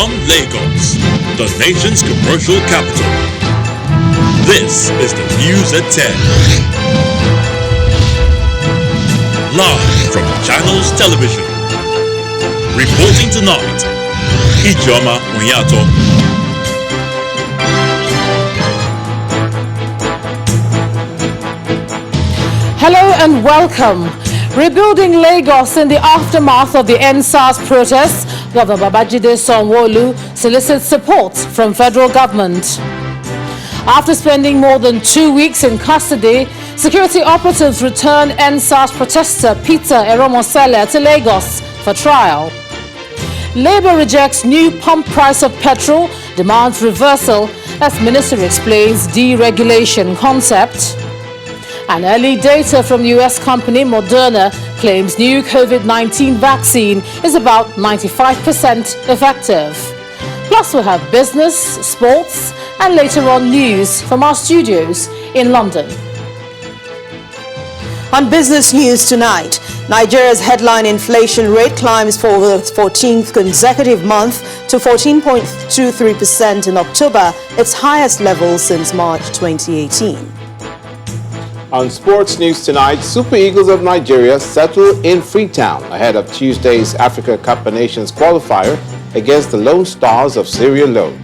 from Lagos, the nation's commercial capital. This is the News at 10. Live from Channels Television. Reporting tonight, Ijoma Onyato. Hello and welcome. Rebuilding Lagos in the aftermath of the NSAS protests, Governor Babajide Sanwo-Olu solicits support from federal government. After spending more than 2 weeks in custody, security operatives return NSAS protester Peter Eromosele to Lagos for trial. Labour rejects new pump price of petrol, demands reversal as minister explains deregulation concept. And early data from US company Moderna claims new COVID-19 vaccine is about 95% effective. Plus we'll have business, sports, and later on news from our studios in London. On business news tonight, Nigeria's headline inflation rate climbs for the 14th consecutive month to 14.23% in October, its highest level since March 2018. On sports news tonight, Super Eagles of Nigeria settle in Freetown ahead of Tuesday's Africa Cup of Nations qualifier against the Lone Stars of Sierra Leone.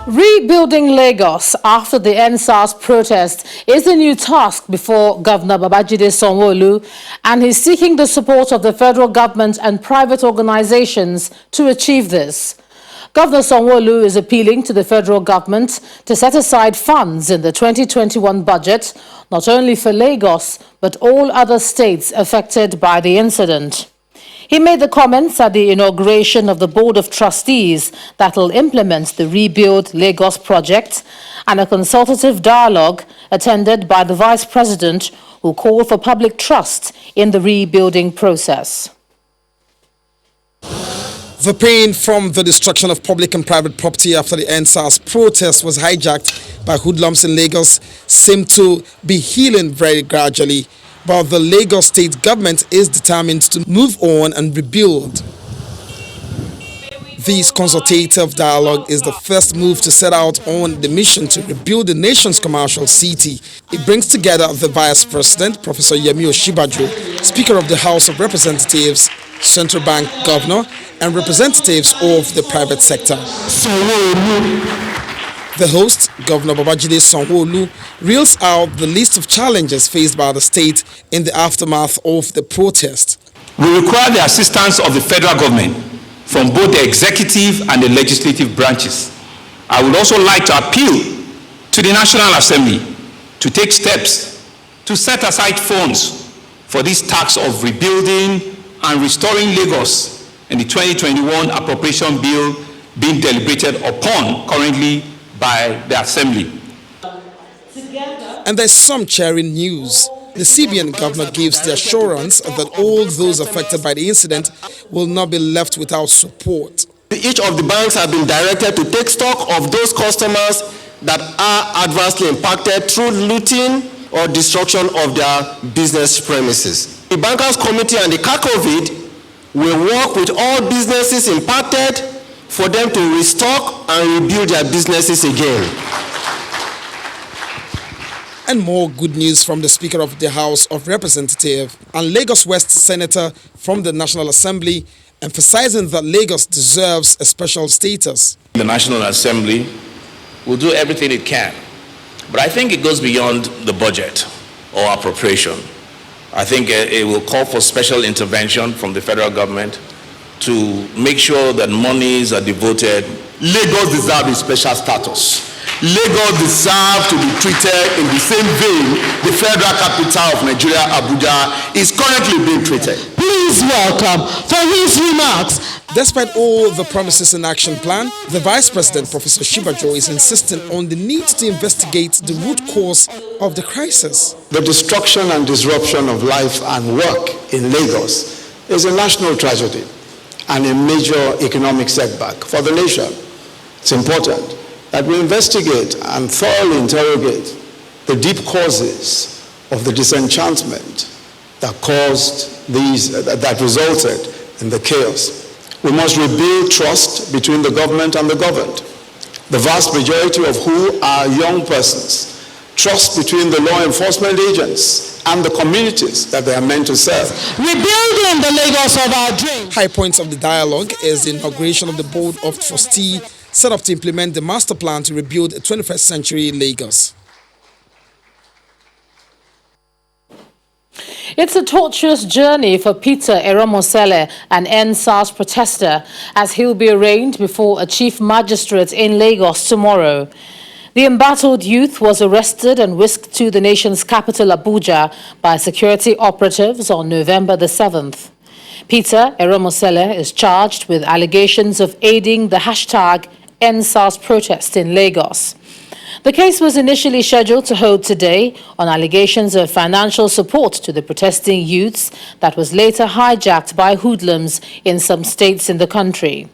Rebuilding Lagos after the NSAS protest is a new task before Governor Babajide Sanwo-Olu, and he's seeking the support of the federal government and private organizations to achieve this. Governor Sanwo-Olu is appealing to the federal government to set aside funds in the 2021 budget, not only for Lagos, but all other states affected by the incident. He made the comments at the inauguration of the Board of Trustees that will implement the Rebuild Lagos project and a consultative dialogue attended by the Vice President who called for public trust in the rebuilding process. The pain from the destruction of public and private property after the NSAS protest was hijacked by hoodlums in Lagos seemed to be healing very gradually. But the Lagos state government is determined to move on and rebuild. This consultative dialogue is the first move to set out on the mission to rebuild the nation's commercial city. It brings together the Vice President, Professor Yemi Osinbajo, Speaker of the House of Representatives, Central Bank Governor, and representatives of the private sector. The host, Governor Babajide Sanwo-Olu, reels out the list of challenges faced by the state in the aftermath of the protest. We require the assistance of the federal government from both the executive and the legislative branches. I would also like to appeal to the National Assembly to take steps to set aside funds for this task of rebuilding and restoring Lagos in the 2021 appropriation bill being deliberated upon currently by the Assembly. And there's some cheering news. The CBN governor gives the assurance that all those affected by the incident will not be left without support. Each of the banks have been directed to take stock of those customers that are adversely impacted through looting or destruction of their business premises. The Bankers Committee and the CACOVID will work with all businesses impacted for them to restock and rebuild their businesses again. And more good news from the Speaker of the House of Representatives and Lagos West Senator from the National Assembly, emphasizing that Lagos deserves a special status. The National Assembly will do everything it can, but I think it goes beyond the budget or appropriation. I think it will call for special intervention from the federal government to make sure that monies are devoted. Lagos deserves a special status. Lagos deserves to be treated in the same vein the federal capital of Nigeria, Abuja, is currently being treated. Please welcome for his remarks. Despite all the promises in action plan, the Vice President, Professor Shibajro, is insisting on the need to investigate the root cause of the crisis. The destruction and disruption of life and work in Lagos is a national tragedy and a major economic setback for the nation. It's important that we investigate and thoroughly interrogate the deep causes of the disenchantment that that resulted in the chaos. We must rebuild trust between the government and the governed, the vast majority of who are young persons. Trust between the law enforcement agents and the communities that they are meant to serve. Rebuilding the Lagos of our dreams. High points of the dialogue is the inauguration of the Board of Trustees set up to implement the master plan to rebuild a 21st century Lagos. It's a tortuous journey for Peter Eromosele, an NSAS protester, as he'll be arraigned before a chief magistrate in Lagos tomorrow. The embattled youth was arrested and whisked to the nation's capital, Abuja, by security operatives on November the 7th. Peter Eromosele is charged with allegations of aiding the hashtag NSAS protest in Lagos. The case was initially scheduled to hold today on allegations of financial support to the protesting youths that was later hijacked by hoodlums in some states in the country.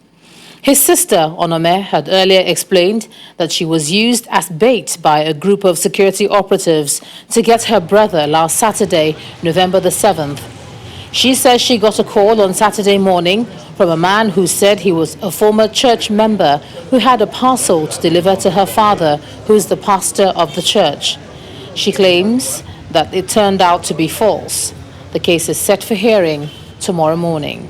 His sister, Onome, had earlier explained that she was used as bait by a group of security operatives to get her brother last Saturday, November the 7th. She says she got a call on Saturday morning from a man who said he was a former church member who had a parcel to deliver to her father, who is the pastor of the church. She claims that it turned out to be false. The case is set for hearing tomorrow morning.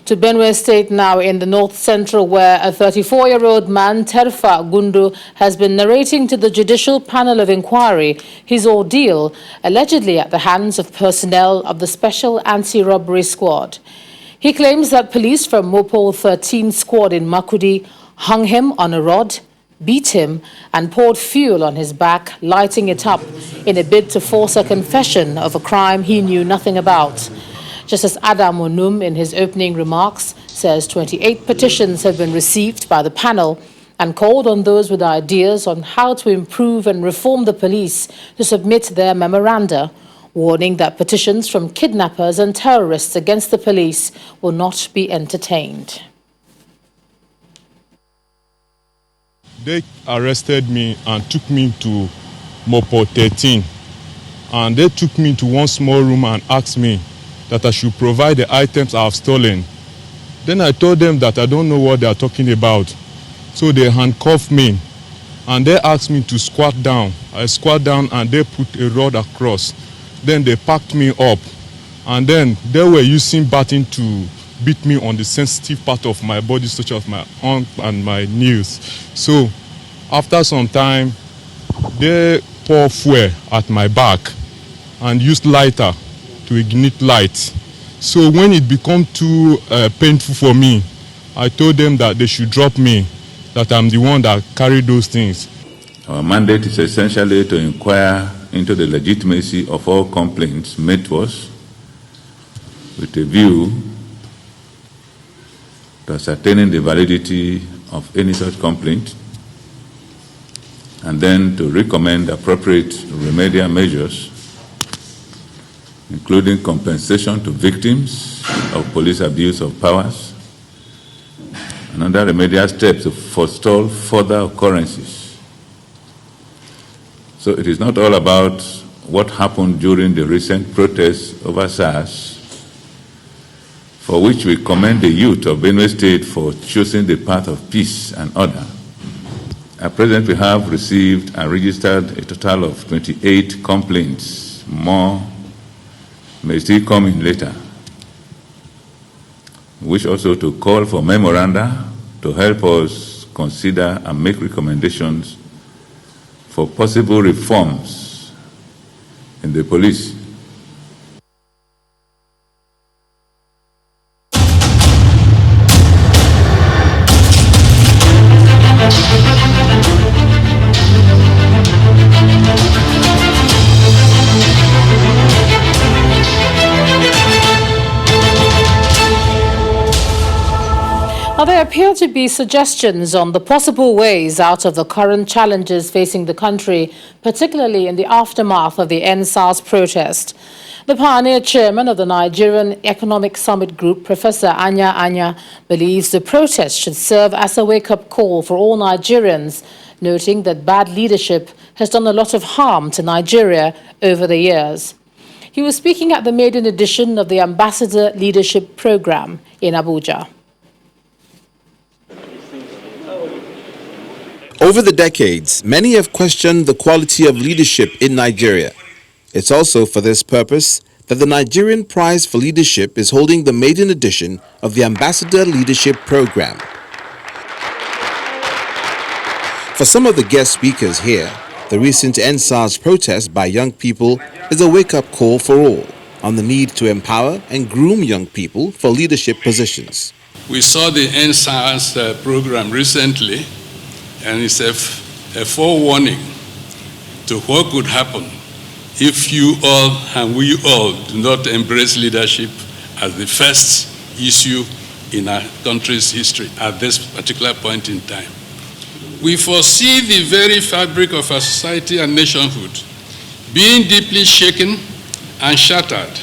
To Benue State now, in the north central, where a 34-year-old man, Terfa Gundu, has been narrating to the Judicial Panel of Inquiry his ordeal, allegedly at the hands of personnel of the Special Anti-Robbery Squad. He claims that police from Mopol 13 Squad in Makudi hung him on a rod, beat him, and poured fuel on his back, lighting it up in a bid to force a confession of a crime he knew nothing about. Justice Adam Onum, in his opening remarks, says 28 petitions have been received by the panel and called on those with ideas on how to improve and reform the police to submit their memoranda, warning that petitions from kidnappers and terrorists against the police will not be entertained. They arrested me and took me to Mopo 13, and they took me to one small room and asked me that I should provide the items I have stolen. Then I told them that I don't know what they are talking about. So they handcuffed me and they asked me to squat down. I squat down and they put a rod across. Then they packed me up, and then they were using baton to beat me on the sensitive part of my body, such as my arm and my knees. So after some time, they poured fuel at my back and used lighter to ignite light. So when it became too painful for me, I told them that they should drop me, that I'm the one that carried those things. Our mandate is essentially to inquire into the legitimacy of all complaints made to us with a view to ascertaining the validity of any such complaint, and then to recommend appropriate remedial measures, including compensation to victims of police abuse of powers and other remedial steps to forestall further occurrences. So it is not all about what happened during the recent protests over SARS, for which we commend the youth of Benue State for choosing the path of peace and order. At present, we have received and registered a total of 28 complaints. More may still come in later. We wish also to call for memoranda to help us consider and make recommendations for possible reforms in the police. Now, there appear to be suggestions on the possible ways out of the current challenges facing the country, particularly in the aftermath of the NSAS protest. The pioneer chairman of the Nigerian Economic Summit Group, Professor Anya, believes the protest should serve as a wake-up call for all Nigerians, noting that bad leadership has done a lot of harm to Nigeria over the years. He was speaking at the maiden edition of the Ambassador Leadership Program in Abuja. Over the decades, many have questioned the quality of leadership in Nigeria. It's also for this purpose that the Nigerian Prize for Leadership is holding the maiden edition of the Ambassador Leadership Program. For some of the guest speakers here, the recent NSAS protest by young people is a wake-up call for all on the need to empower and groom young people for leadership positions. We saw the NSAS program recently, and it's a forewarning to what could happen if you all and we all do not embrace leadership as the first issue in our country's history at this particular point in time. We foresee the very fabric of our society and nationhood being deeply shaken and shattered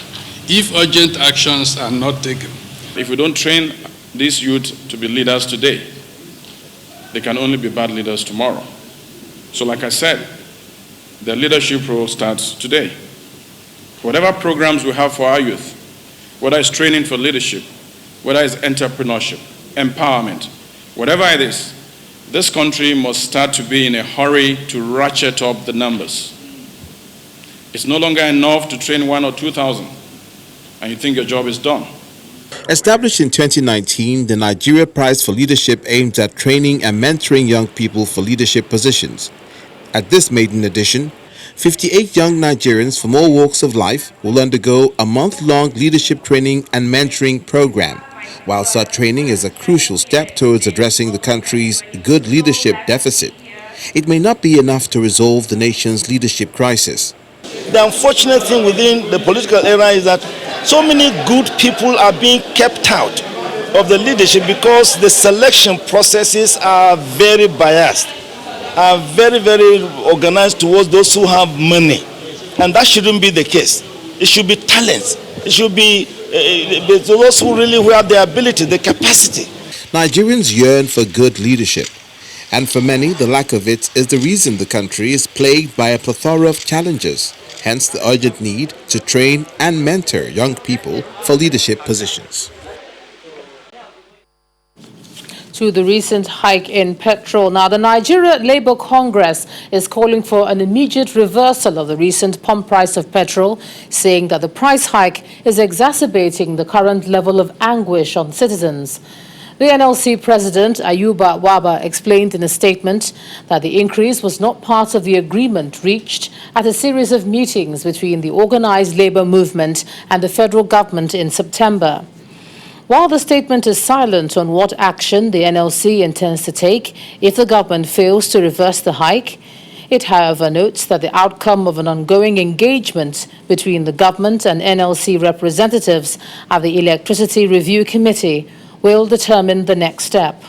if urgent actions are not taken. If we don't train these youth to be leaders today, they can only be bad leaders tomorrow. So like I said, the leadership role starts today. Whatever programs we have for our youth, whether it's training for leadership, whether it's entrepreneurship, empowerment, whatever it is, this country must start to be in a hurry to ratchet up the numbers. It's no longer enough to train 1,000 or 2,000, and you think your job is done. Established in 2019, the Nigeria Prize for Leadership aims at training and mentoring young people for leadership positions. At this maiden edition, 58 young Nigerians from all walks of life will undergo a month-long leadership training and mentoring program. While such training is a crucial step towards addressing the country's good leadership deficit, it may not be enough to resolve the nation's leadership crisis. The unfortunate thing within the political era is that so many good people are being kept out of the leadership because the selection processes are very biased, are very, very organized towards those who have money. And that shouldn't be the case. It should be talents. It should be those who really have the ability, the capacity. Nigerians yearn for good leadership. And for many, the lack of it is the reason the country is plagued by a plethora of challenges. Hence the urgent need to train and mentor young people for leadership positions. To the recent hike in petrol. Now, the Nigeria Labour Congress is calling for an immediate reversal of the recent pump price of petrol, saying that the price hike is exacerbating the current level of anguish on citizens. The NLC President, Ayuba Waba, explained in a statement that the increase was not part of the agreement reached at a series of meetings between the organized labor movement and the federal government in September. While the statement is silent on what action the NLC intends to take if the government fails to reverse the hike, it, however, notes that the outcome of an ongoing engagement between the government and NLC representatives at the Electricity Review Committee will determine the next step.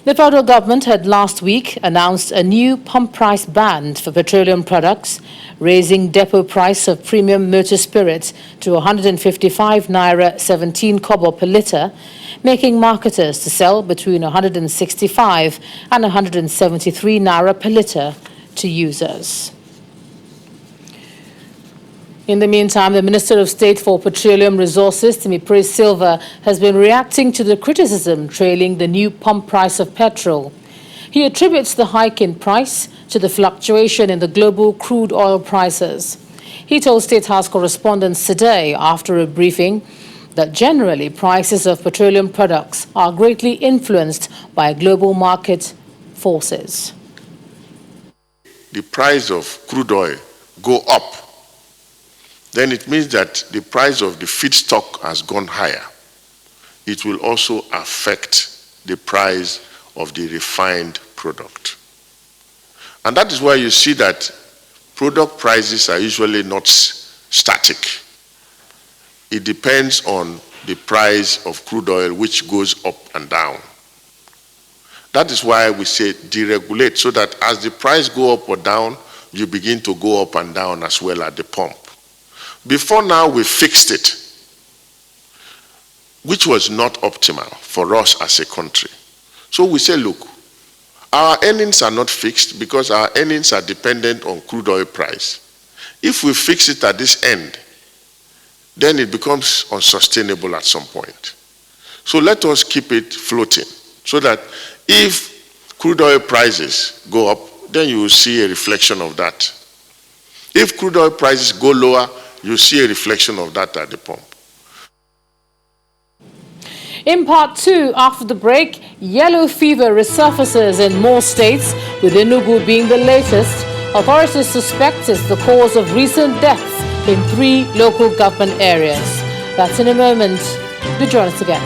The federal government had last week announced a new pump price band for petroleum products, raising depot price of premium motor spirit to 155 Naira 17 Cobble per litre, making marketers to sell between 165 and 173 Naira per litre to users. In the meantime, the Minister of State for Petroleum Resources, Timipre Silva, has been reacting to the criticism trailing the new pump price of petrol. He attributes the hike in price to the fluctuation in the global crude oil prices. He told State House correspondents today, after a briefing, that generally prices of petroleum products are greatly influenced by global market forces. The price of crude oil go up, then it means that the price of the feedstock has gone higher. It will also affect the price of the refined product. And that is why you see that product prices are usually not static. It depends on the price of crude oil, which goes up and down. That is why we say deregulate, so that as the price go up or down, you begin to go up and down as well at the pump. Before now, we fixed it, which was not optimal for us as a country. So we say, look, our earnings are not fixed because our earnings are dependent on crude oil price. If we fix it at this end, then it becomes unsustainable at some point. So let us keep it floating, so that if crude oil prices go up, then you will see a reflection of that. If crude oil prices go lower, you see a reflection of that at the pump. In part two, after the break, yellow fever resurfaces in more states, with Enugu being the latest. Authorities suspect it's the cause of recent deaths in 3 local government areas. That's in a moment. Do join us again.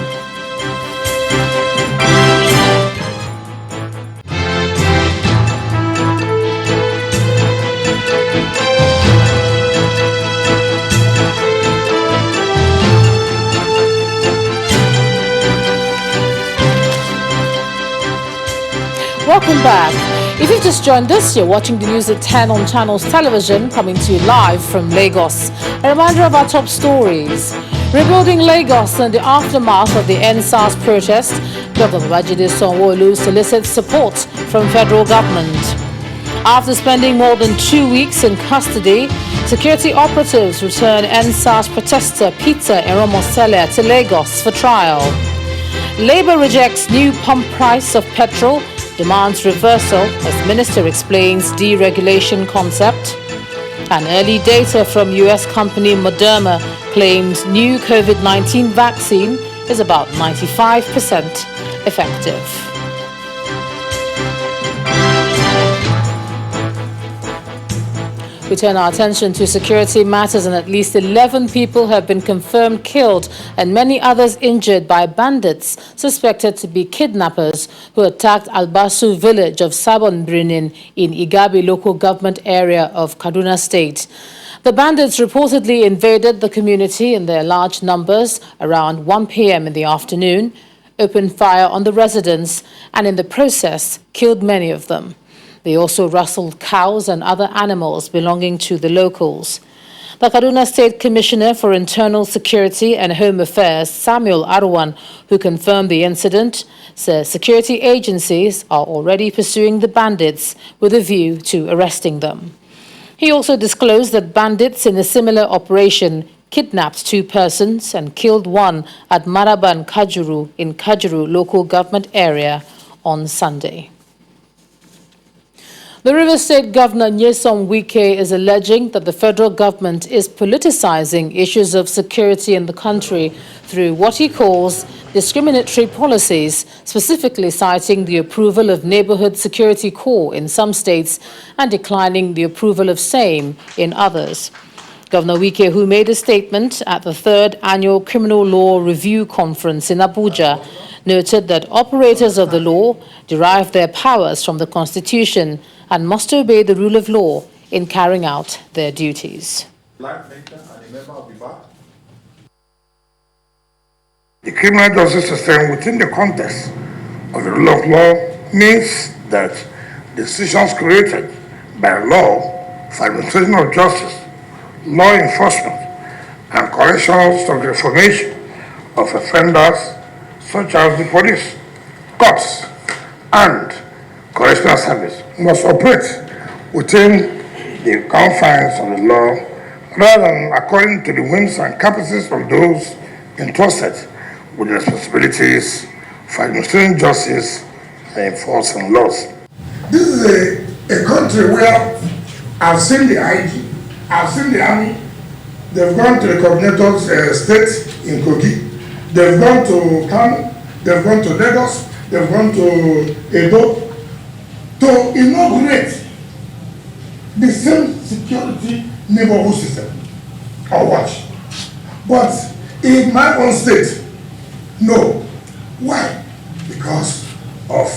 Welcome back. If you've just joined us, you're watching the news at 10 on Channels Television, coming to you live from Lagos. A reminder of our top stories. Rebuilding Lagos in the aftermath of the NSAS protest, Governor Babajide Sanwo-Olu solicits support from federal government. After spending more than 2 weeks in custody, security operatives return NSAS protester Peter Eromosele to Lagos for trial. Labour rejects new pump price of petrol, demands reversal as minister explains deregulation concept. And early data from US company Moderna claims new COVID-19 vaccine is about 95% effective. We turn our attention to security matters, and at least 11 people have been confirmed killed and many others injured by bandits suspected to be kidnappers who attacked Albasu village of Sabonbrinin in Igabi local government area of Kaduna State. The bandits reportedly invaded the community in their large numbers around 1 p.m. in the afternoon, opened fire on the residents, and in the process killed many of them. They also rustled cows and other animals belonging to the locals. The Kaduna State Commissioner for Internal Security and Home Affairs, Samuel Arwan, who confirmed the incident, says security agencies are already pursuing the bandits with a view to arresting them. He also disclosed that bandits in a similar operation kidnapped 2 persons and killed 1 at Maraban Kajuru in Kajuru local government area on Sunday. The Rivers State Governor Nyesom Wike is alleging that the federal government is politicizing issues of security in the country through what he calls discriminatory policies, specifically citing the approval of Neighborhood Security Corps in some states and declining the approval of same in others. Governor Wike, who made a statement at the 3rd Annual Criminal Law Review Conference in Abuja, noted that operators of the law derive their powers from the Constitution and must obey the rule of law in carrying out their duties. The criminal justice system within the context of the rule of law means that decisions created by law for administration of justice, law enforcement, and corrections of the reformation of offenders such as the police, courts, and correctional service must operate within the confines of the law rather than according to the whims and caprices of those entrusted with the responsibilities for administering justice and enforcing laws. This is a country where I've seen the IG, I've seen the army, they've gone to the coordinator's state in Kogi, they've gone to Kano, they've gone to Lagos, they've gone to Edo to inaugurate the same security neighborhood system or watch. But in my own state, no. Why? Because of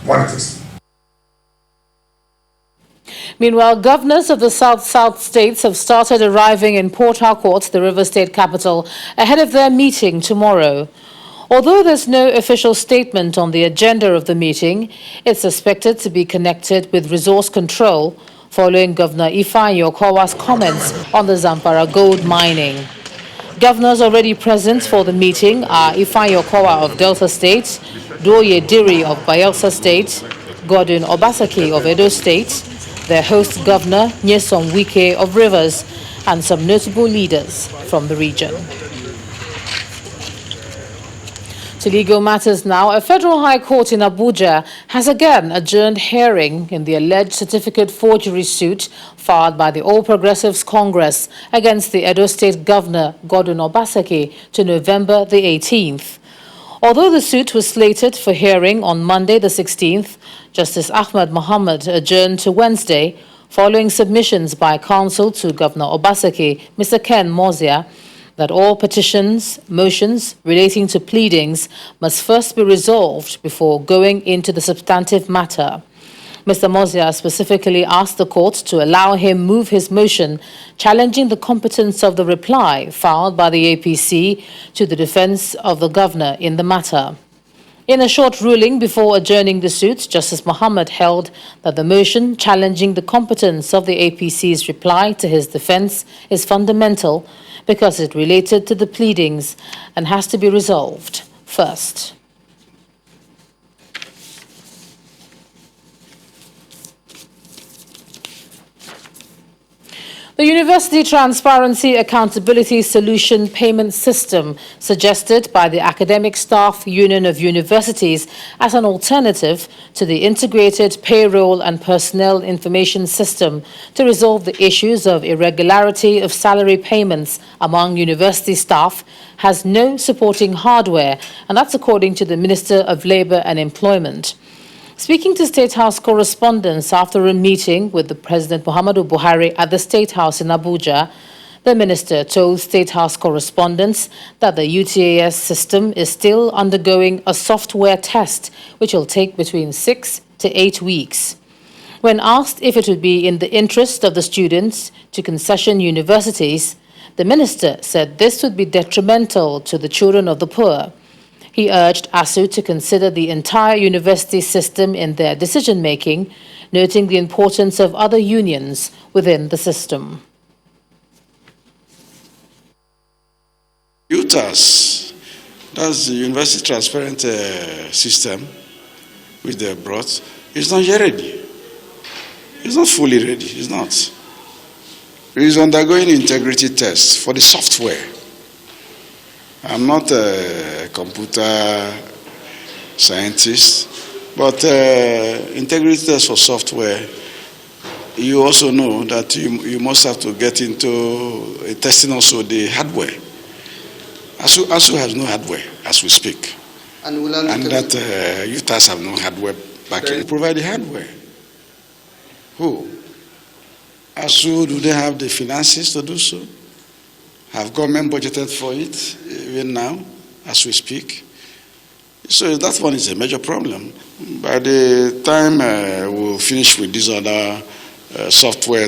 politics. Meanwhile, governors of the South states have started arriving in Port Harcourt, the River State capital, ahead of their meeting tomorrow. Although there's no official statement on the agenda of the meeting, it's suspected to be connected with resource control following Governor Ifeanyi Okowa's comments on the Zamfara gold mining. Governors already present for the meeting are Ifeanyi Okowa of Delta State, Doye Diri of Bayelsa State, Godwin Obaseki of Edo State, their host governor Nyesom Wike of Rivers, and some notable leaders from the region. To legal matters now, a federal high court in Abuja has again adjourned hearing in the alleged certificate forgery suit filed by the All Progressives Congress against the Edo State Governor Godwin Obaseki to November the 18th. Although the suit was slated for hearing on Monday the 16th, Justice Ahmed Mohammed adjourned to Wednesday following submissions by counsel to Governor Obaseki, Mr. Ken Mozia, that all petitions, motions relating to pleadings must first be resolved before going into the substantive matter. Mr. Mozia specifically asked the court to allow him move his motion challenging the competence of the reply filed by the APC to the defense of the governor in the matter. In a short ruling before adjourning the suit, Justice Mohammed held that the motion challenging the competence of the APC's reply to his defense is fundamental because it related to the pleadings and has to be resolved first. The University Transparency Accountability Solution Payment System, suggested by the Academic Staff Union of Universities as an alternative to the Integrated Payroll and Personnel Information System to resolve the issues of irregularity of salary payments among university staff, has no supporting hardware, and that's according to the Minister of Labour and Employment. Speaking to State House correspondents after a meeting with the President Muhammadu Buhari at the State House in Abuja, the minister told State House correspondents that the UTAS system is still undergoing a software test, which will take between 6 to 8 weeks. When asked if it would be in the interest of the students to concession universities, the minister said this would be detrimental to the children of the poor. He urged ASU to consider the entire university system in their decision-making, noting the importance of other unions within the system. UTAS, that's the University Transparent System, which they brought, is not yet ready. It's not fully ready, it's not. It is undergoing integrity tests for the software. I'm not a computer scientist, but integrity test for software, you also know that you must have to get into testing also the hardware. ASU has no hardware as we speak. And that UTAS have no hardware backing. Provide the hardware. Who? ASU, do they have the finances to do so? Have government budgeted for it even now, as we speak? So that one is a major problem. By the time we'll finish with these other software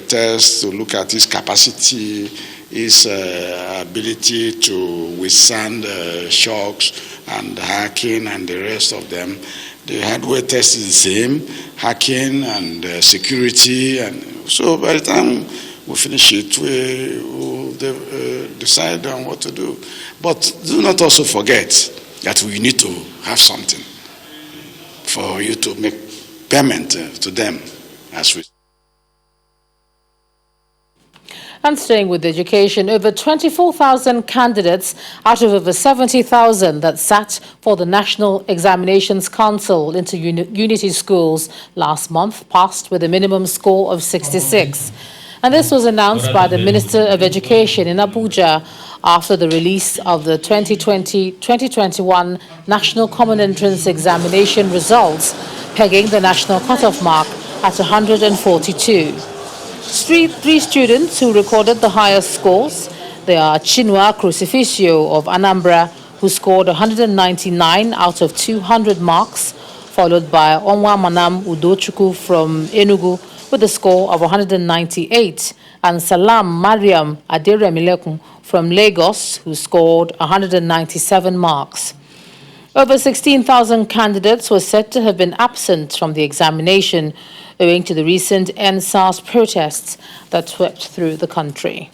tests to look at its capacity, its ability to withstand shocks and hacking and the rest of them, the hardware test is the same, hacking and security. And so by the time we finish it, we'll decide on what to do. But do not also forget that we need to have something for you to make payment to them as we. And staying with education, over 24,000 candidates out of over 70,000 that sat for the National Examinations Council into Unity schools last month passed with a minimum score of 66. And this was announced by the Minister of Education in Abuja after the release of the 2020-2021 National Common Entrance Examination results, pegging the national cutoff mark at 142. Three students who recorded the highest scores, they are Chinua Crucifixio of Anambra, who scored 199 out of 200 marks, followed by Onwa Manam Udochukwu from Enugu with a score of 198, and Salam Mariam Aderemilekun from Lagos, who scored 197 marks. Over 16,000 candidates were said to have been absent from the examination owing to the recent NSAS protests that swept through the country.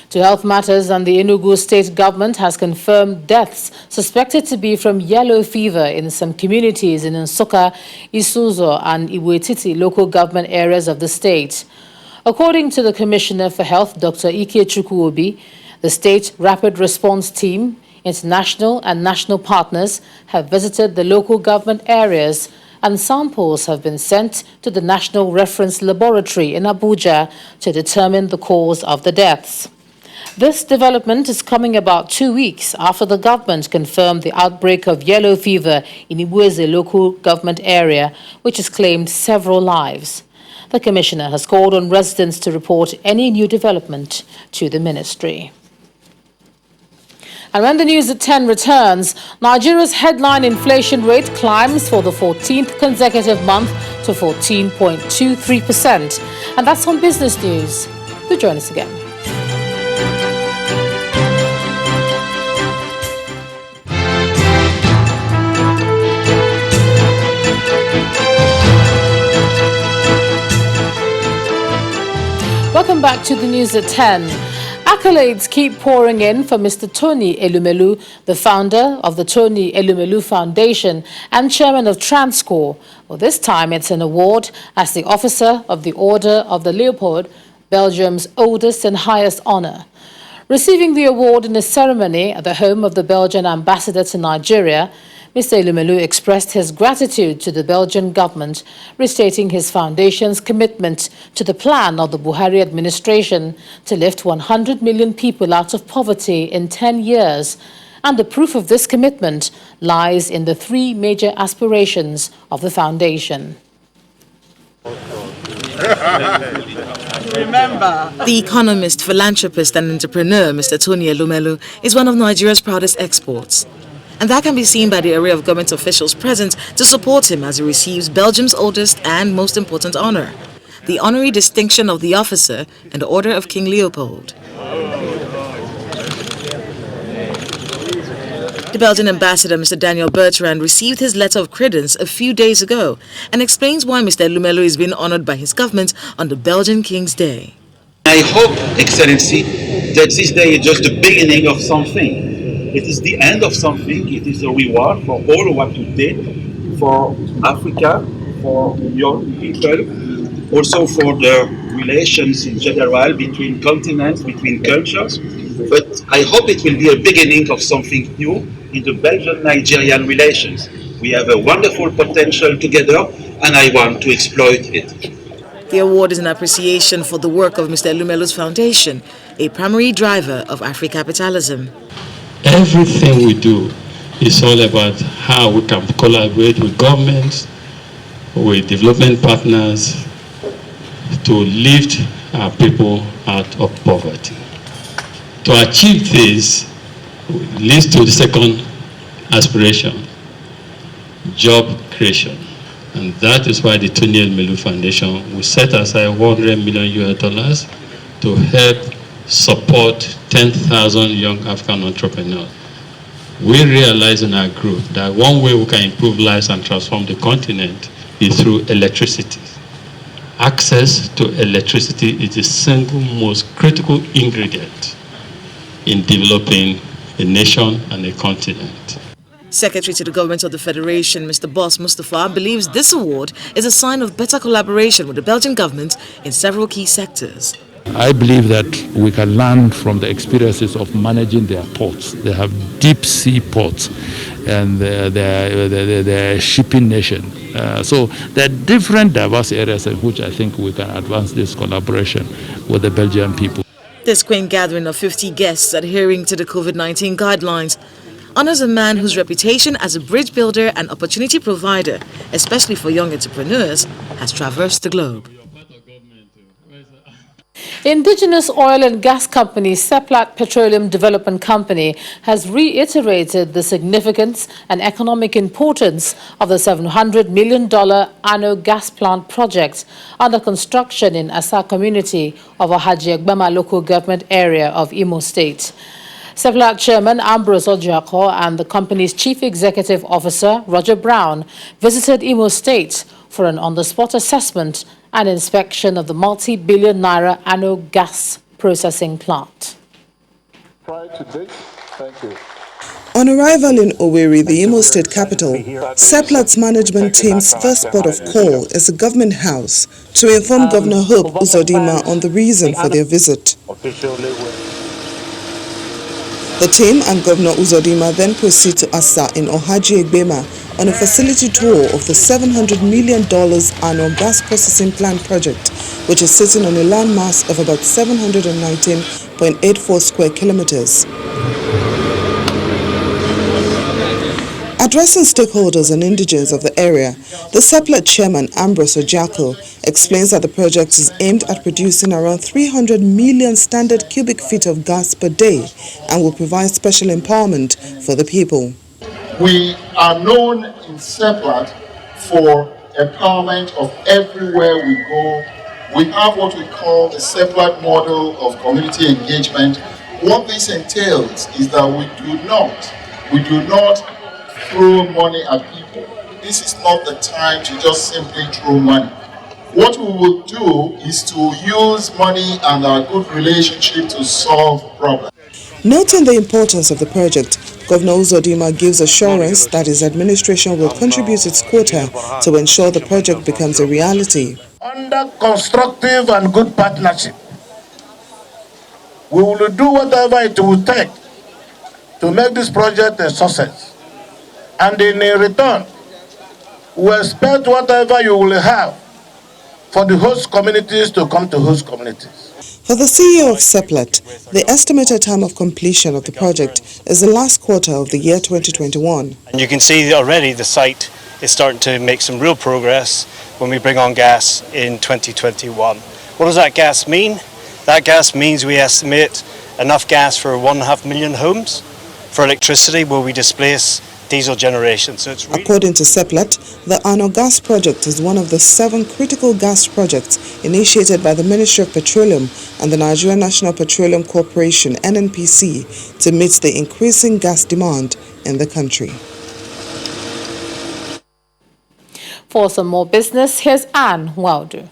To health matters, and the Enugu state government has confirmed deaths suspected to be from yellow fever in some communities in Nsukka, Isuzo, and Iwetiti local government areas of the state. According to the Commissioner for Health, Dr. Ike Chukwuobi, the state rapid response team, international and national partners have visited the local government areas, and samples have been sent to the National Reference Laboratory in Abuja to determine the cause of the deaths. This development is coming about 2 weeks after the government confirmed the outbreak of yellow fever in Ibueze local government area, which has claimed several lives. The Commissioner has called on residents to report any new development to the ministry. And when the news at 10 returns, Nigeria's headline inflation rate climbs for the 14th consecutive month to 14.23%. And that's on Business News. Do join us again. Welcome back to the news at 10. Accolades keep pouring in for Mr. Tony Elumelu, the founder of the Tony Elumelu Foundation and chairman of Transcorp. Well, this time it's an award as the officer of the Order of the Leopold, Belgium's oldest and highest honor. Receiving the award in a ceremony at the home of the Belgian ambassador to Nigeria, Mr. Elumelu expressed his gratitude to the Belgian government, restating his foundation's commitment to the plan of the Buhari administration to lift 100 million people out of poverty in 10 years. And the proof of this commitment lies in the three major aspirations of the foundation. The economist, philanthropist and entrepreneur, Mr. Tony Elumelu, is one of Nigeria's proudest exports. And that can be seen by the array of government officials present to support him as he receives Belgium's oldest and most important honor, the honorary distinction of the officer and the Order of King Leopold. The Belgian ambassador, Mr. Daniel Bertrand, received his letter of credence a few days ago and explains why Mr. Elumelu is being honored by his government on the Belgian King's Day. I hope, Excellency, that this day is just the beginning of something. It is the end of something. It is a reward for all what you did for Africa, for your people, also for the relations in general between continents, between cultures. But I hope it will be a beginning of something new in the Belgian-Nigerian relations. We have a wonderful potential together, and I want to exploit it. The award is an appreciation for the work of Mr. Elumelu's foundation, a primary driver of Afri-capitalism. Everything we do is all about how we can collaborate with governments, with development partners to lift our people out of poverty. To achieve this leads to the second aspiration, job creation. And that is why the Tony Elumelu Foundation will set aside $100 million to help support 10,000 young African entrepreneurs. We realize in our group that one way we can improve lives and transform the continent is through electricity. Access to electricity is the single most critical ingredient in developing a nation and a continent. Secretary to the Government of the Federation, Mr. Boss Mustafa, believes this award is a sign of better collaboration with the Belgian government in several key sectors. I believe that we can learn from the experiences of managing their ports. They have deep sea ports and they're a shipping nation. So there are different diverse areas in which I think we can advance this collaboration with the Belgian people. This quaint gathering of 50 guests adhering to the COVID-19 guidelines honors a man whose reputation as a bridge builder and opportunity provider, especially for young entrepreneurs, has traversed the globe. Indigenous oil and gas company Seplat Petroleum Development Company has reiterated the significance and economic importance of the $700 million Ano gas plant project under construction in Asa community of Ohaji Egbama local government area of Imo State. Seplat Chairman Ambrose Ojiako and the company's Chief Executive Officer, Roger Brown, visited Imo State for an on-the-spot assessment and inspection of the multi-billion naira annual gas processing plant. Prior to this, thank you. On arrival in Owerri, the Imo State capital, Seplat's management team's first port of call is the government house to inform Governor Hope Uzodimma on the reason for their visit. The team and Governor Uzodimma then proceed to Asa in Ohaji Egbema on a facility tour of the $700 million annual gas processing plant project, which is sitting on a landmass of about 719.84 square kilometers. Addressing stakeholders and indigents of the area, the Seplat chairman Ambrose Ojiako explains that the project is aimed at producing around 300 million standard cubic feet of gas per day and will provide special empowerment for the people. We are known in Seplat for empowerment of everywhere we go. We have what we call the Seplat model of community engagement. What this entails is that we do not throw money at people. This is not the time to just simply throw money. What we will do is to use money and our good relationship to solve problems. Noting the importance of the project, Governor Uzodimma gives assurance that his administration will contribute its quota to ensure the project becomes a reality. Under constructive and good partnership, we will do whatever it will take to make this project a success. And in return, we expect whatever you will have for the host communities to come to host communities. For the CEO of Seplat, the estimated time of completion of the project is the last quarter of the year 2021. And you can see already the site is starting to make some real progress when we bring on gas in 2021. What does that gas mean? That gas means we estimate enough gas for 1.5 million homes. For electricity, will we displace diesel generation? So it's really according to Seplat, the Ano Gas project is one of the 7 critical gas projects initiated by the Ministry of Petroleum and the Nigerian National Petroleum Corporation (NNPC) to meet the increasing gas demand in the country. For some more business, here's Anne Waudu.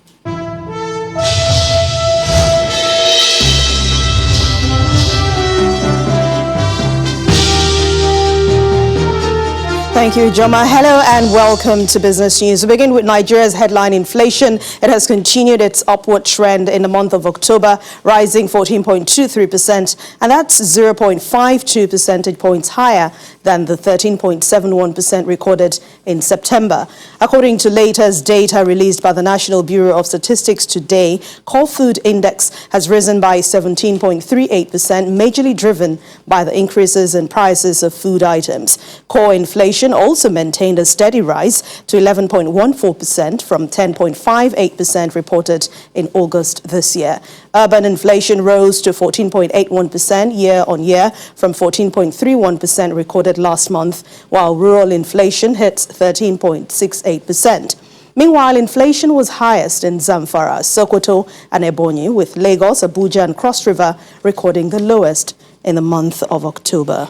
Thank you, Joma. Hello and welcome to Business News. We begin with Nigeria's headline inflation. It has continued its upward trend in the month of October, rising 14.23%, and that's 0.52 percentage points higher than the 13.71% recorded in September. According to latest data released by the National Bureau of Statistics today, core food index has risen by 17.38%, majorly driven by the increases in prices of food items. Core inflation also maintained a steady rise to 11.14% from 10.58% reported in August this year. Urban inflation rose to 14.81% year-on-year from 14.31% recorded last month, while rural inflation hit 13.68%. Meanwhile, inflation was highest in Zamfara, Sokoto, and Ebonyi, with Lagos, Abuja, and Cross River recording the lowest in the month of October.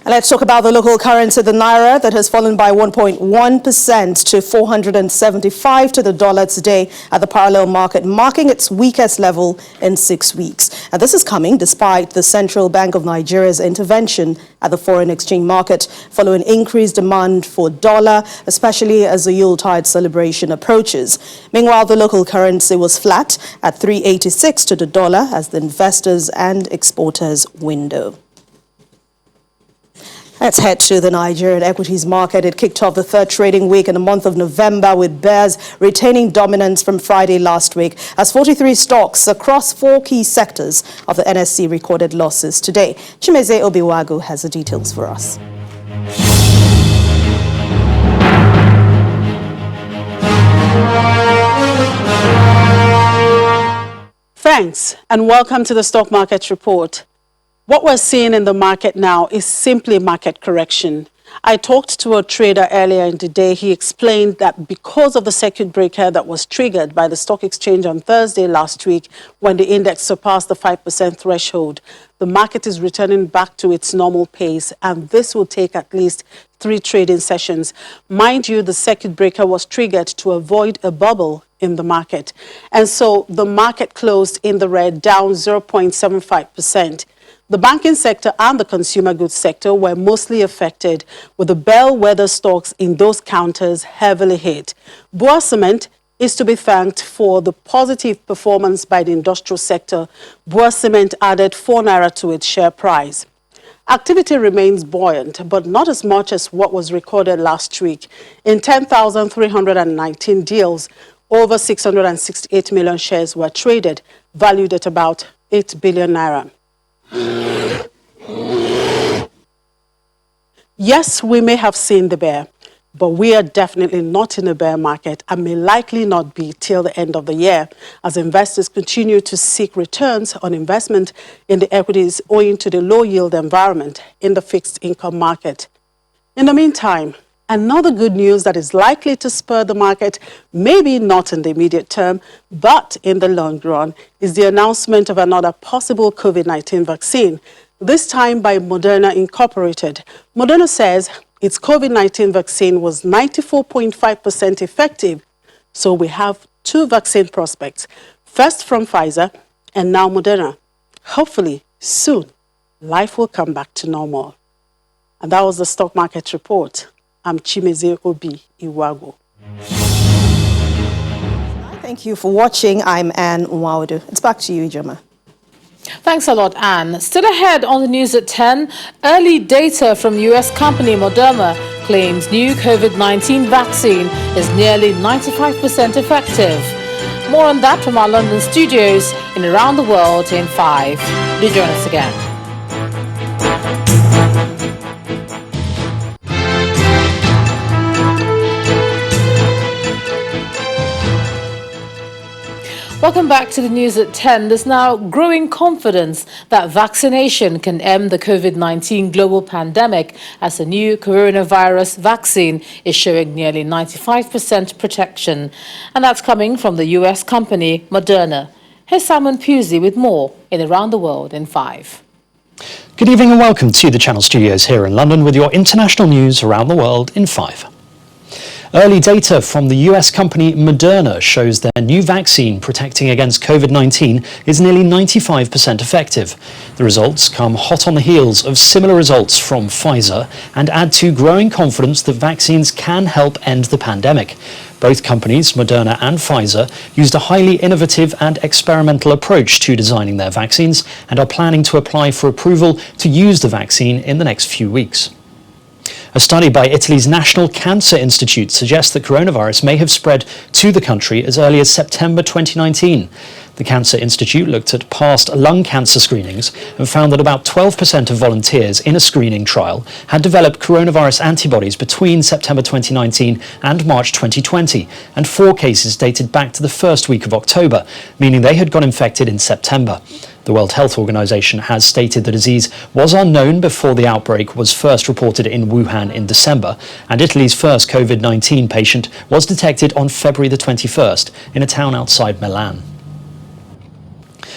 Let's talk about the local currency, the Naira, that has fallen by 1.1% to 475 to the dollar today at the parallel market, marking its weakest level in 6 weeks. And this is coming despite the Central Bank of Nigeria's intervention at the foreign exchange market following increased demand for dollar, especially as the Yuletide celebration approaches. Meanwhile, the local currency was flat at 386 to the dollar as the investors and exporters window. Let's head to the Nigerian equities market. It kicked off the third trading week in the month of November, with bears retaining dominance from Friday last week, as 43 stocks across 4 key sectors of the NSE recorded losses today. Chimeze Obiwagu has the details for us. Thanks, and welcome to the Stock Market Report. What we're seeing in the market now is simply market correction. I talked to a trader earlier in the day. He explained that because of the circuit breaker that was triggered by the stock exchange on Thursday last week when the index surpassed the 5% threshold, the market is returning back to its normal pace, and this will take at least 3 trading sessions. Mind you, the circuit breaker was triggered to avoid a bubble in the market. And so the market closed in the red, down 0.75%. The banking sector and the consumer goods sector were mostly affected, with the bellwether stocks in those counters heavily hit. Bua Cement is to be thanked for the positive performance by the industrial sector. Bua Cement added 4 Naira to its share price. Activity remains buoyant, but not as much as what was recorded last week. In 10,319 deals, over 668 million shares were traded, valued at about 8 billion Naira. Yes, we may have seen the bear, but we are definitely not in a bear market and may likely not be till the end of the year, as investors continue to seek returns on investment in the equities owing to the low yield environment in the fixed income market. In the meantime, another good news that is likely to spur the market, maybe not in the immediate term, but in the long run, is the announcement of another possible COVID-19 vaccine, this time by Moderna Incorporated. Moderna says its COVID-19 vaccine was 94.5% effective. So we have 2 vaccine prospects, first from Pfizer and now Moderna. Hopefully, soon, life will come back to normal. And that was the stock market report. I'm Chimeze Obi Iwago. Thank you for watching. I'm Anne Nwaudu. It's back to you, Ijoma. Thanks a lot, Anne. Still ahead on the news at 10, early data from US company Moderna claims new COVID-19 vaccine is nearly 95% effective. More on that from our London studios in Around the World in 5. Do join us again. Welcome back to the news at 10. There's now growing confidence that vaccination can end the COVID-19 global pandemic as a new coronavirus vaccine is showing nearly 95% protection. And that's coming from the US company Moderna. Here's Simon Pusey with more in Around the World in 5. Good evening and welcome to the Channel Studios here in London with your international news around the world in 5. Early data from the US company Moderna shows their new vaccine protecting against COVID-19 is nearly 95% effective. The results come hot on the heels of similar results from Pfizer and add to growing confidence that vaccines can help end the pandemic. Both companies, Moderna and Pfizer, used a highly innovative and experimental approach to designing their vaccines and are planning to apply for approval to use the vaccine in the next few weeks. A study by Italy's National Cancer Institute suggests that coronavirus may have spread to the country as early as September 2019. The Cancer Institute looked at past lung cancer screenings and found that about 12% of volunteers in a screening trial had developed coronavirus antibodies between September 2019 and March 2020, and 4 cases dated back to the first week of October, meaning they had got infected in September. The World Health Organization has stated the disease was unknown before the outbreak was first reported in Wuhan in December, and Italy's first COVID-19 patient was detected on February the 21st in a town outside Milan.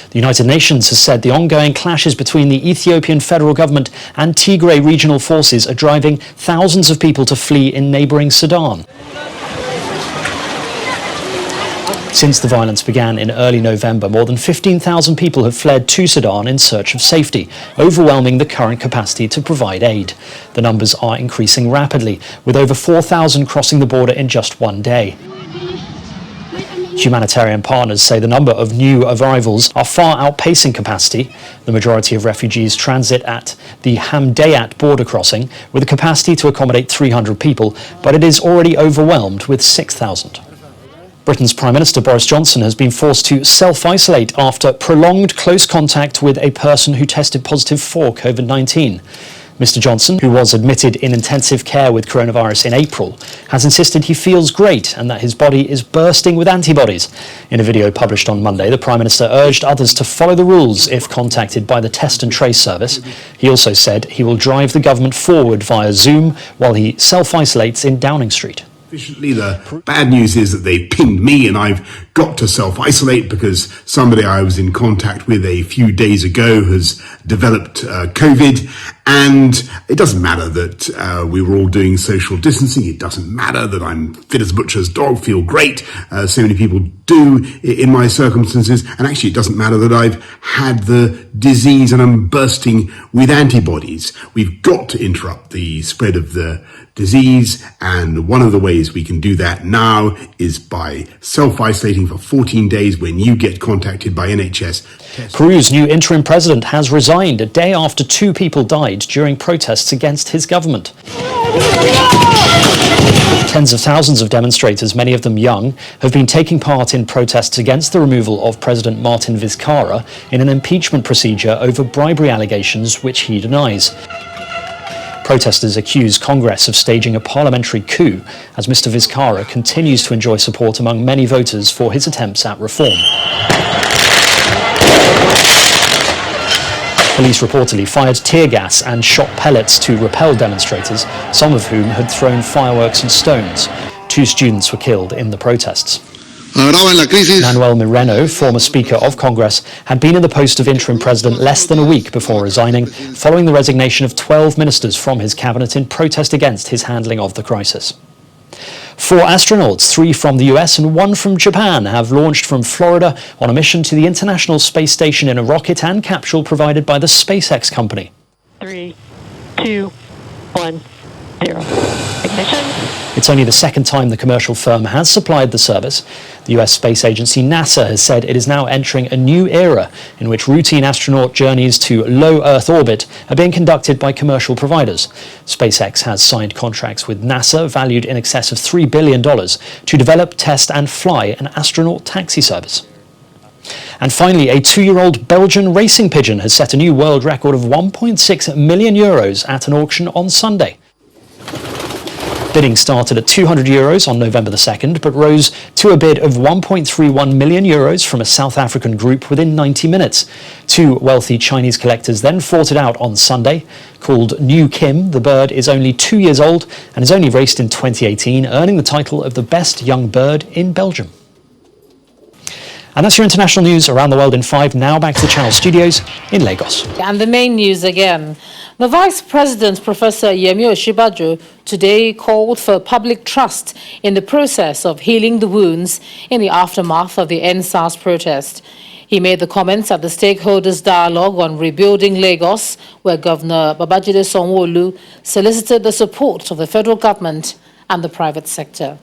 The United Nations has said the ongoing clashes between the Ethiopian federal government and Tigray regional forces are driving thousands of people to flee in neighbouring Sudan. Since the violence began in early November, more than 15,000 people have fled to Sudan in search of safety, overwhelming the current capacity to provide aid. The numbers are increasing rapidly, with over 4,000 crossing the border in just one day. Humanitarian partners say the number of new arrivals are far outpacing capacity. The majority of refugees transit at the Hamdayat border crossing with a capacity to accommodate 300 people, but it is already overwhelmed with 6,000. Britain's Prime Minister Boris Johnson has been forced to self-isolate after prolonged close contact with a person who tested positive for COVID-19. Mr. Johnson, who was admitted in intensive care with coronavirus in April, has insisted he feels great and that his body is bursting with antibodies. In a video published on Monday, the Prime Minister urged others to follow the rules if contacted by the Test and Trace service. He also said he will drive the government forward via Zoom while he self-isolates in Downing Street. The bad news is that they pinged me and I've got to self-isolate because somebody I was in contact with a few days ago has developed COVID, and it doesn't matter that we were all doing social distancing. It doesn't matter that I'm fit as a butcher's dog, feel great. So many people do in my circumstances, and actually it doesn't matter that I've had the disease and I'm bursting with antibodies. We've got to interrupt the spread of the disease, and one of the ways we can do that now is by self-isolating for 14 days when you get contacted by NHS. Peru's new interim president has resigned a day after 2 people died during protests against his government. Tens of thousands of demonstrators, many of them young, have been taking part in protests against the removal of President Martin Vizcarra in an impeachment procedure over bribery allegations which he denies. Protesters accuse Congress of staging a parliamentary coup as Mr. Vizcarra continues to enjoy support among many voters for his attempts at reform. Police reportedly fired tear gas and shot pellets to repel demonstrators, some of whom had thrown fireworks and stones. 2 students were killed in the protests. Manuel Moreno, former Speaker of Congress, had been in the post of interim president less than a week before resigning, following the resignation of 12 ministers from his cabinet in protest against his handling of the crisis. 4 astronauts, 3 from the US and 1 from Japan, have launched from Florida on a mission to the International Space Station in a rocket and capsule provided by the SpaceX company. 3, 2, 1, 0. Ignition. It's only the second time the commercial firm has supplied the service. The US space agency NASA has said it is now entering a new era in which routine astronaut journeys to low Earth orbit are being conducted by commercial providers. SpaceX has signed contracts with NASA valued in excess of $3 billion to develop, test and fly an astronaut taxi service. And finally, a 2-year-old Belgian racing pigeon has set a new world record of €1.6 million at an auction on Sunday. Bidding started at €200 on November the 2nd, but rose to a bid of €1.31 million from a South African group within 90 minutes. 2 wealthy Chinese collectors then fought it out on Sunday. Called New Kim, the bird is only 2 years old and has only raced in 2018, earning the title of the best young bird in Belgium. And that's your international news around the world in 5. Now back to the Channel Studios in Lagos. And the main news again. The Vice President, Professor Yemi Osinbajo, today called for public trust in the process of healing the wounds in the aftermath of the EndSARS protest. He made the comments at the stakeholders' dialogue on rebuilding Lagos, where Governor Babajide Sanwo-Olu solicited the support of the federal government and the private sector.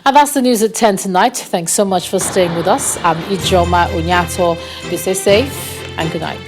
And that's the news at 10 tonight. Thanks so much for staying with us. I'm Ijoma Onyato. Be safe and good night.